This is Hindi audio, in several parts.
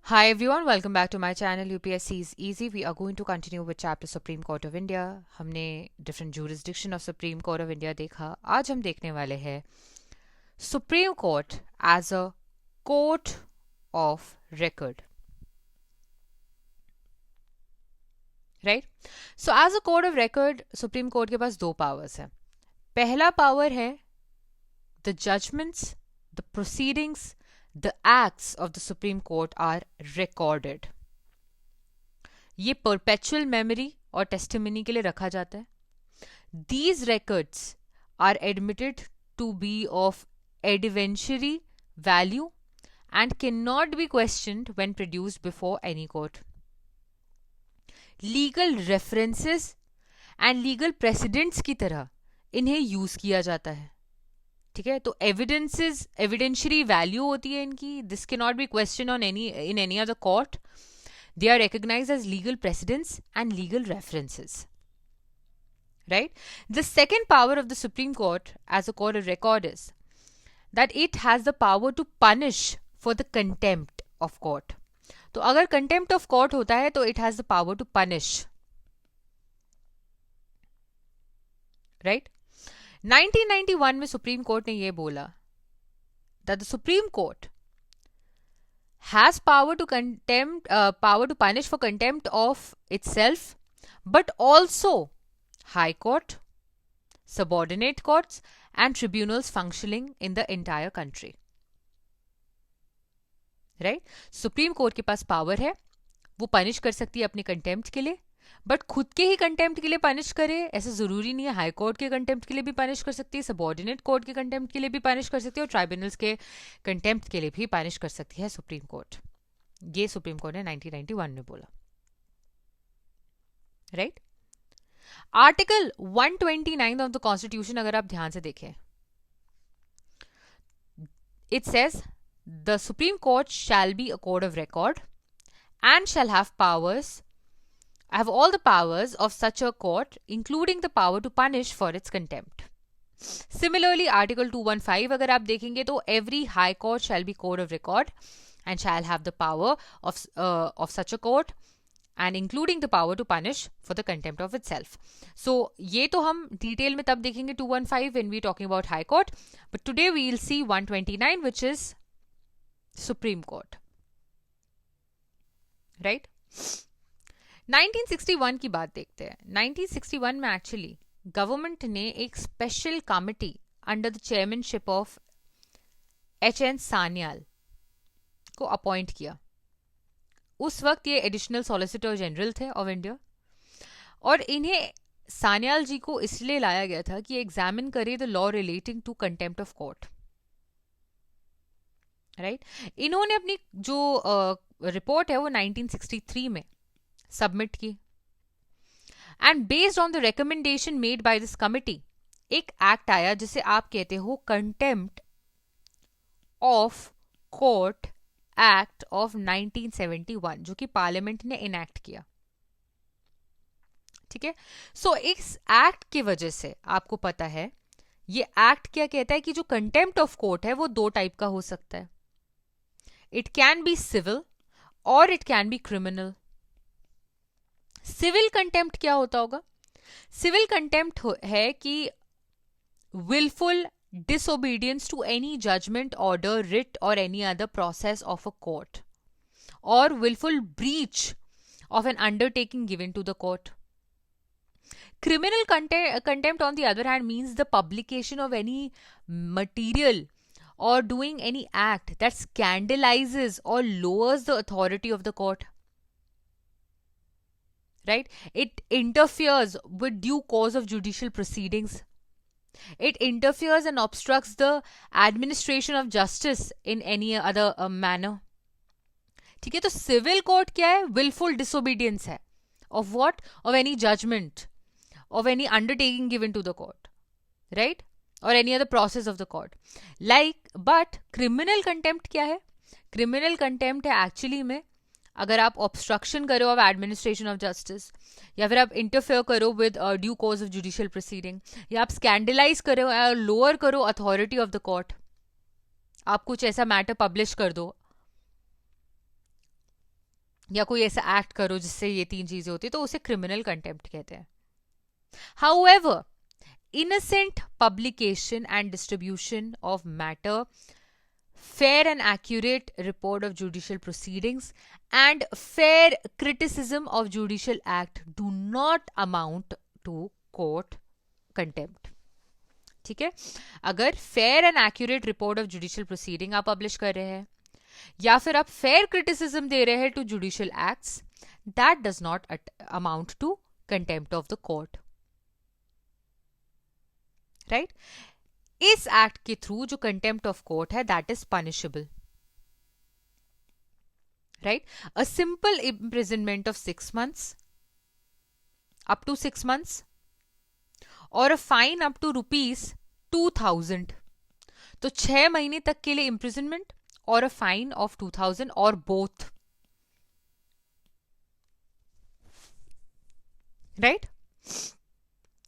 Hi everyone, welcome back to my channel UPSC is Easy. We are going to continue with chapter Supreme Court of India. हमने different jurisdiction of Supreme Court of India देखा. आज हम देखने वाले हैं Supreme Court as a court of record. Right? So as a court of record, Supreme Court के पास दो powers हैं. पहला power है the judgments, the proceedings, the acts of the Supreme Court are recorded. ये perpetual memory और testimony के लिए रखा जाता है. These records are admitted to be of evidentiary value and cannot be questioned when produced before any court. Legal references and legal precedents की तरह इन्हें यूज किया जाता है. ठीक है, तो एविडेंसेस एविडेंशियरी वैल्यू होती है इनकी. This can not be question on any in any other court. They are recognized as legal precedents and legal references. Right? The second power of the Supreme Court as a court of record is that it has the power to punish for the contempt of court. तो अगर contempt of court होता है तो it has the power to punish. Right? 1991 में सुप्रीम कोर्ट ने ये बोला that the Supreme Court has power to punish for contempt of itself, but also High Court, subordinate courts, and tribunals functioning in the entire country. Right? Supreme Court के पास power है, वो punish कर सकती है अपने contempt के लिए, बट खुद के ही कंटेम्प्ट के लिए पनिश करे ऐसा जरूरी नहीं है. हाई कोर्ट के कंटेम्प्ट के लिए भी पनिश कर सकती है, सबऑर्डिनेट कोर्ट के कंटेम्प्ट के लिए भी पनिश कर सकती है और ट्राइब्यूनल्स के कंटेम्प्ट के लिए भी पनिश कर सकती है सुप्रीम कोर्ट. ये सुप्रीम कोर्ट ने 1991 में बोला. Right? Article 129 of the constitution अगर आप ध्यान से देखें, it says the Supreme court shall be a court of record and shall have powers have all the powers of such a court, including the power to punish for its contempt. Similarly, Article 215 अगर आप देखेंगे तो every high court shall be court of record and shall have the power of such a court and including the power to punish for the contempt of itself. So ये तो हम detail में तब देखेंगे 215 when we talking about high court, but today we will see 129 which is Supreme Court. Right? 1961 की बात देखते हैं. 1961 में एक्चुअली गवर्नमेंट ने एक special committee under the chairmanship of H.N.. Sanyal को अपॉइंट किया. उस वक्त ये एडिशनल सॉलिसिटर जनरल थे ऑफ इंडिया और इन्हें सान्याल जी को इसलिए लाया गया था कि एग्जामिन करे the law relating to contempt of court. Right? इन्होंने अपनी जो रिपोर्ट है वो 1963 में सबमिट की and based on the recommendation made by this committee एक एक्ट आया जिसे आप कहते हो contempt of court act of 1971 जो कि पार्लियामेंट ने इनैक्ट किया. ठीक है? सो इस एक्ट की वजह से आपको पता है ये एक्ट क्या कहता है कि जो कंटेम्प्ट ऑफ कोर्ट है वो दो टाइप का हो सकता है. इट कैन बी सिविल और it can be criminal. Civil contempt क्या होता होगा? सिविल कंटेम्प्ट है कि willful disobedience to any judgment, order, writ or any other process of a court or willful breach of an undertaking given to the court. Criminal contempt on the other hand means the publication of any material or doing any act that scandalizes or lowers the authority of the court. Right? It interferes with due course of judicial proceedings. It interferes and obstructs the administration of justice in any other manner. ठीक है? तो सिविल कोर्ट क्या है? willful disobedience है. Of what? Of any judgment, of any undertaking given to the court. Right? Or any other process of the court. Like, but criminal contempt क्या है? Criminal contempt है actually में अगर आप ऑब्स्ट्रक्शन करो ऑफ एडमिनिस्ट्रेशन ऑफ जस्टिस या फिर आप इंटरफेयर करो with due course of judicial proceeding या आप स्कैंडलाइज करो या लोअर करो अथॉरिटी ऑफ द कोर्ट. आप कुछ ऐसा मैटर पब्लिश कर दो या कोई ऐसा एक्ट करो जिससे ये तीन चीजें होती है, तो उसे क्रिमिनल कंटेम्प्ट कहते हैं. However, innocent publication and distribution of matter, fair and accurate report of judicial proceedings, and fair criticism of judicial act do not amount to court contempt. ठीक है, अगर fair and accurate report of judicial proceeding आप पब्लिश कर रहे हैं या फिर आप फेयर क्रिटिसिज्म दे रहे हैं to judicial acts, that does not amount to contempt of the court. Right, इस एक्ट के थ्रू जो कंटेम्प्ट ऑफ कोर्ट है that is punishable. Right, a simple imprisonment of 6 months up to 6 months और अ फाइन अप टू ₹2000. तो 6 महीने तक के लिए इम्प्रिजनमेंट और अ फाइन ऑफ 2000 और बोथ. राइट,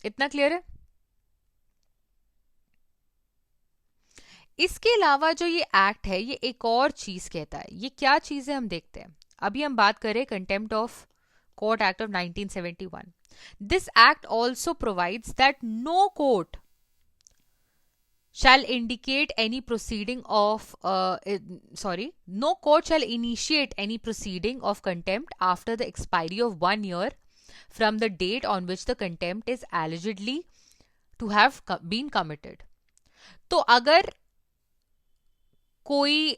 इतना क्लियर है. इसके अलावा जो ये एक्ट है ये एक और चीज कहता है. ये क्या चीज है हम देखते हैं. अभी हम बात करें contempt of court act of 1971. This act also provides that no court shall indicate any proceeding of no court shall initiate any proceeding of contempt after the expiry of 1 year from the date on which the contempt is allegedly to have been committed. तो अगर कोई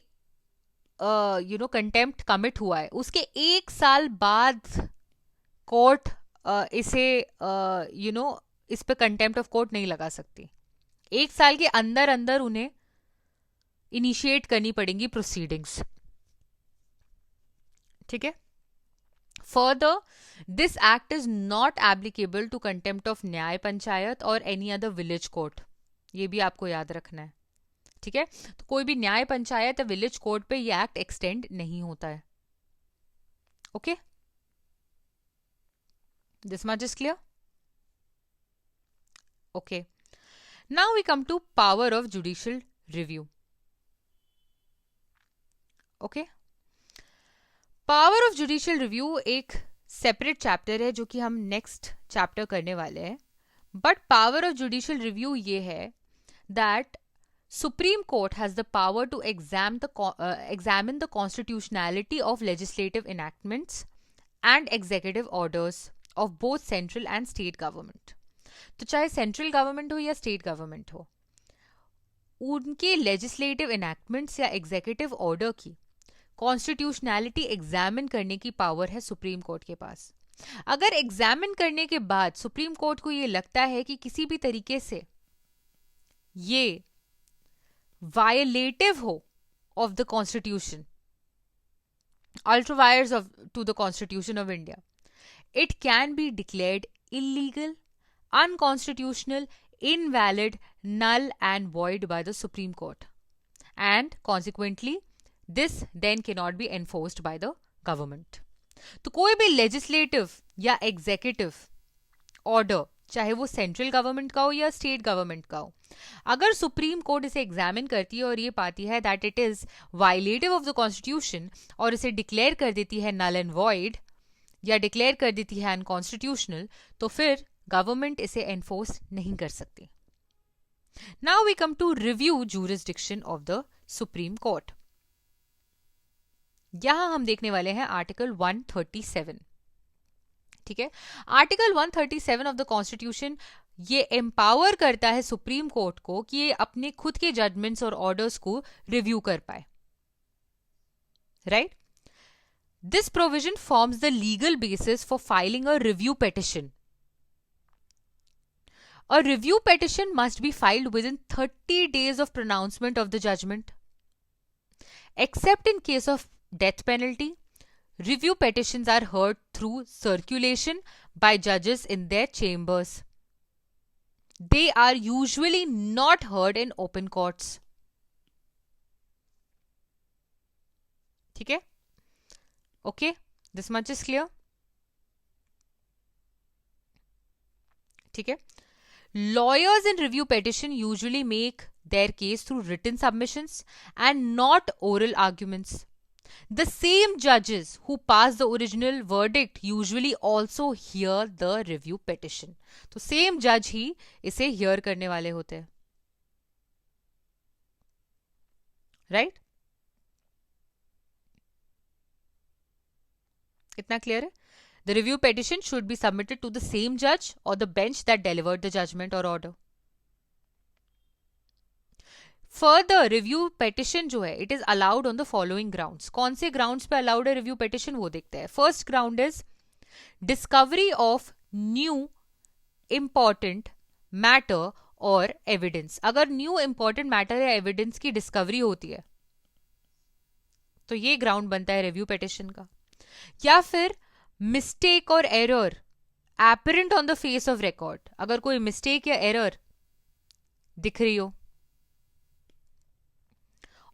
कंटेम्प्ट कमिट हुआ है उसके 1 साल बाद कोर्ट इसे इस पे कंटेम्प्ट ऑफ कोर्ट नहीं लगा सकती. 1 साल के अंदर अंदर उन्हें इनिशिएट करनी पड़ेंगी प्रोसीडिंग्स. ठीक है. Further, this act is not applicable to contempt of न्याय पंचायत और एनी अदर विलेज कोर्ट. ये भी आपको याद रखना है. ठीक है, तो कोई भी न्याय पंचायत या विलेज कोर्ट पे ये एक्ट एक्सटेंड नहीं होता है. Okay, this much is clear. Okay, now we come to power of judicial review. Okay, power of judicial review एक separate chapter है जो कि हम next chapter करने वाले हैं. But power of judicial review ये है that Supreme Court has the power to examine the constitutionality of legislative enactments and executive orders of both central and state government. तो चाहे सेंट्रल गवर्नमेंट हो या स्टेट गवर्नमेंट हो, उनके लेजिस्लेटिव इनैक्टमेंट्स या एग्जीक्यूटिव ऑर्डर की कॉन्स्टिट्यूशनैलिटी एग्जामिन करने की पावर है सुप्रीम कोर्ट के पास. अगर एग्जामिन करने के बाद सुप्रीम कोर्ट को ये लगता है कि किसी भी तरीके से ये वायलेटिव हो of the Constitution, ultra vires to the Constitution of India, it can be declared illegal, unconstitutional, invalid, null and void by the Supreme Court. And consequently, this then cannot be enforced by the government. तो कोई भी legislative या executive order, चाहे वो सेंट्रल गवर्नमेंट का हो या स्टेट गवर्नमेंट का हो, अगर सुप्रीम कोर्ट इसे एग्जामिन करती है और ये पाती है that it is violative of the constitution और इसे डिक्लेयर कर देती है नल एंड वॉइड या डिक्लेयर कर देती है अनकॉन्स्टिट्यूशनल, तो फिर गवर्नमेंट इसे एनफोर्स नहीं कर सकती. Now we come to review jurisdiction of the Supreme Court. यहां हम देखने वाले हैं आर्टिकल 137. ठीक है, आर्टिकल 137 ऑफ द कॉन्स्टिट्यूशन ये एम्पावर करता है सुप्रीम कोर्ट को कि ये अपने खुद के जजमेंट्स और ऑर्डर्स को रिव्यू कर पाए. Right, this provision forms the legal basis for filing a review petition. A review petition must be filed within 30 days of pronouncement of the judgment. Except in case of death penalty, review petitions are heard through circulation by judges in their chambers. They are usually not heard in open courts. ठीक है? Okay, this much is clear. ठीक है. Lawyers in review petition usually make their case through written submissions and not oral arguments. The same judges who pass the original verdict usually also hear the review petition. तो same judge ही इसे hear करने वाले होते हैं. Right? इतना clear है? The review petition should be submitted to the same judge or the bench that delivered the judgment or order. Further, review petition जो है it is allowed on the following grounds. कौन से grounds पे allowed है review petition वो देखते हैं. First ground is discovery of new important matter or evidence. अगर new important matter या evidence की discovery होती है तो ये ground बनता है review petition का. या फिर mistake और error apparent on the face of record. अगर कोई mistake या error दिख रही हो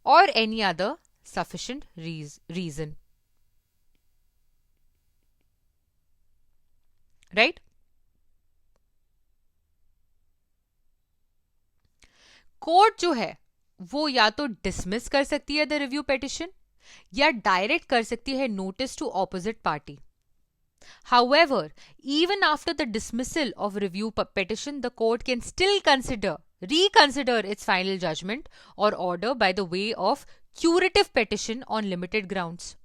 or any other sufficient reason. Right? Court जो है वो या तो डिसमिस कर सकती है द रिव्यू पेटिशन या डायरेक्ट कर सकती है notice to opposite party. However, even after the dismissal of review petition, the court can still reconsider its final judgment or order by the way of curative petition on limited grounds.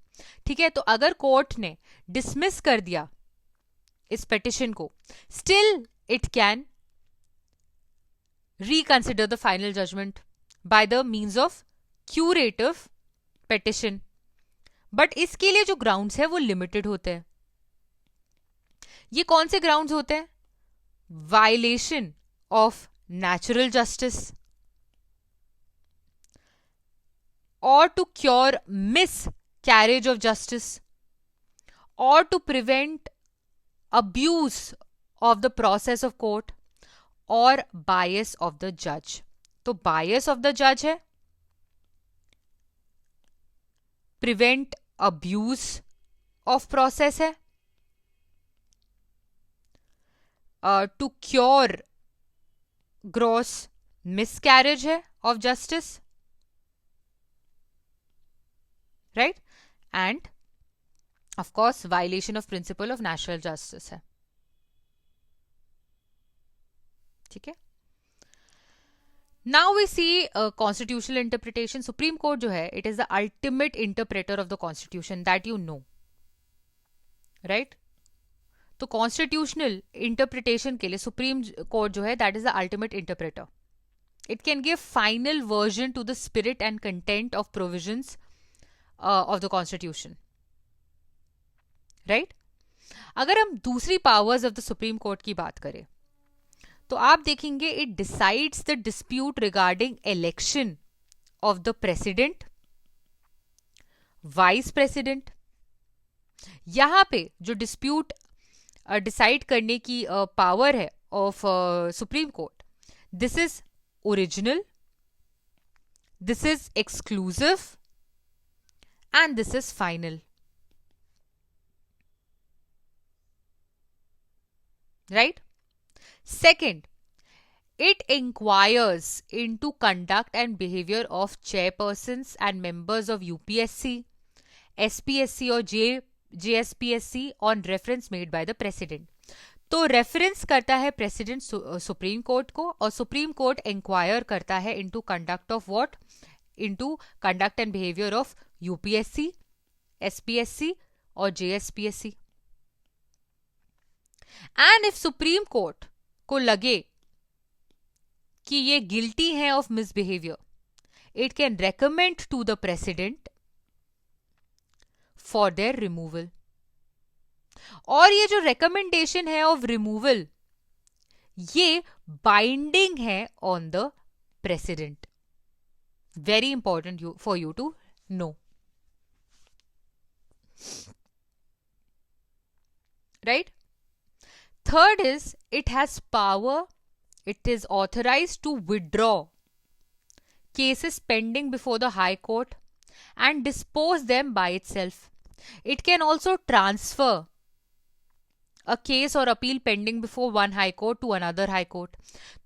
ठीक है, तो अगर कोर्ट ने डिसमिस कर दिया इस पेटिशन को, still it can reconsider the final judgment by the means of curative petition. But इसके लिए जो ग्राउंड्स है वो लिमिटेड होते हैं. ये कौन से ग्राउंड्स होते हैं? वायलेशन ऑफ नेचुरल जस्टिस और to cure miscarriage of justice और to prevent abuse of the process of court और बायस ऑफ द जज. तो बायस ऑफ द जज है, प्रिवेंट अब्यूज ऑफ प्रोसेस है, टू क्योर ग्रॉस मिसकैरेज है of justice. Right? And of course violation of principle of natural justice है. ठीक है. Now we see constitutional interpretation. Supreme Court जो है it is the ultimate interpreter of the Constitution, that you know. Right? तो कॉन्स्टिट्यूशनल इंटरप्रिटेशन के लिए सुप्रीम कोर्ट जो है that is the ultimate interpreter. It can give final version to the spirit and content of provisions of the constitution. Right? अगर हम दूसरी powers of the Supreme court की बात करें तो आप देखेंगे it decides the dispute regarding election of the president, vice president. यहां पे जो डिस्प्यूट डिसाइड करने की पावर है of supreme court, this is original, this is exclusive and this is final. Right? Second, it inquires into conduct and behavior of chairpersons and members of UPSC, SPSC or JSPSC on reference made by the president. तो रेफरेंस करता है प्रेसिडेंट सुप्रीम कोर्ट को और सुप्रीम कोर्ट इंक्वायर करता है into conduct of what? Into conduct and behaviour of UPSC, SPSC और JSPSC. And if Supreme Court को लगे कि ये गिल्टी है of misbehaviour, it can recommend to the President for their removal. और ये जो रिकमेंडेशन है ऑफ रिमूवल ये बाइंडिंग है on the President. Very important for you to know. Right? Third is, it has power, it is authorized to withdraw cases pending before the High Court and dispose them by itself. It can also transfer a case or appeal pending before one High Court to another High Court.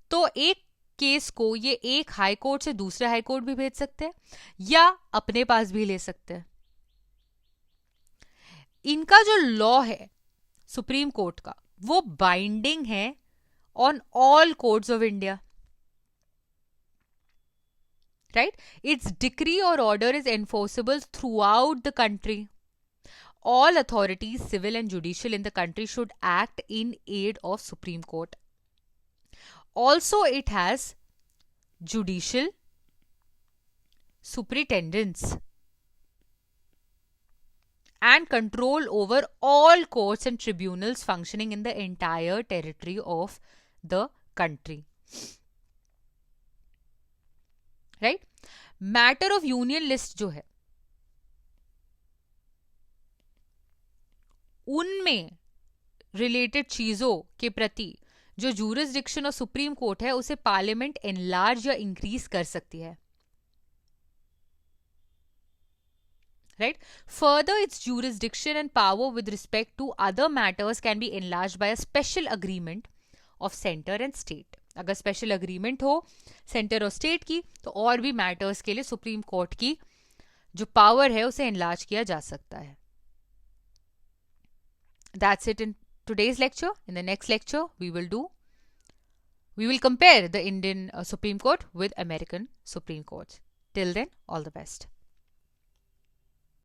तो एक केस को ये एक हाई कोर्ट से दूसरे हाई कोर्ट भी भेज सकते हैं या अपने पास भी ले सकते हैं. इनका जो लॉ है सुप्रीम कोर्ट का, वो बाइंडिंग है on all courts of India, right. It's decree और order is enforceable throughout the country. All authorities, civil and judicial in the country, should act in aid of Supreme Court. Also, it has judicial superintendents and control over all courts and tribunals functioning in the entire territory of the country. Right? Matter of union list जो है, उनमें रिलेटेड चीजों के प्रति जो जूरिसडिक्शन ऑफ सुप्रीम कोर्ट है उसे पार्लियामेंट एनलार्ज या इंक्रीज कर सकती है. Right. Further it's jurisdiction and power with respect to other matters can be enlarged by a special agreement of center and state. अगर स्पेशल अग्रीमेंट हो सेंटर और स्टेट की तो और भी मैटर्स के लिए सुप्रीम कोर्ट की जो पावर है उसे एनलार्ज किया जा सकता है. That's it in today's lecture. In the next lecture, we will compare the Indian Supreme Court with American Supreme Court. Till then, all the best.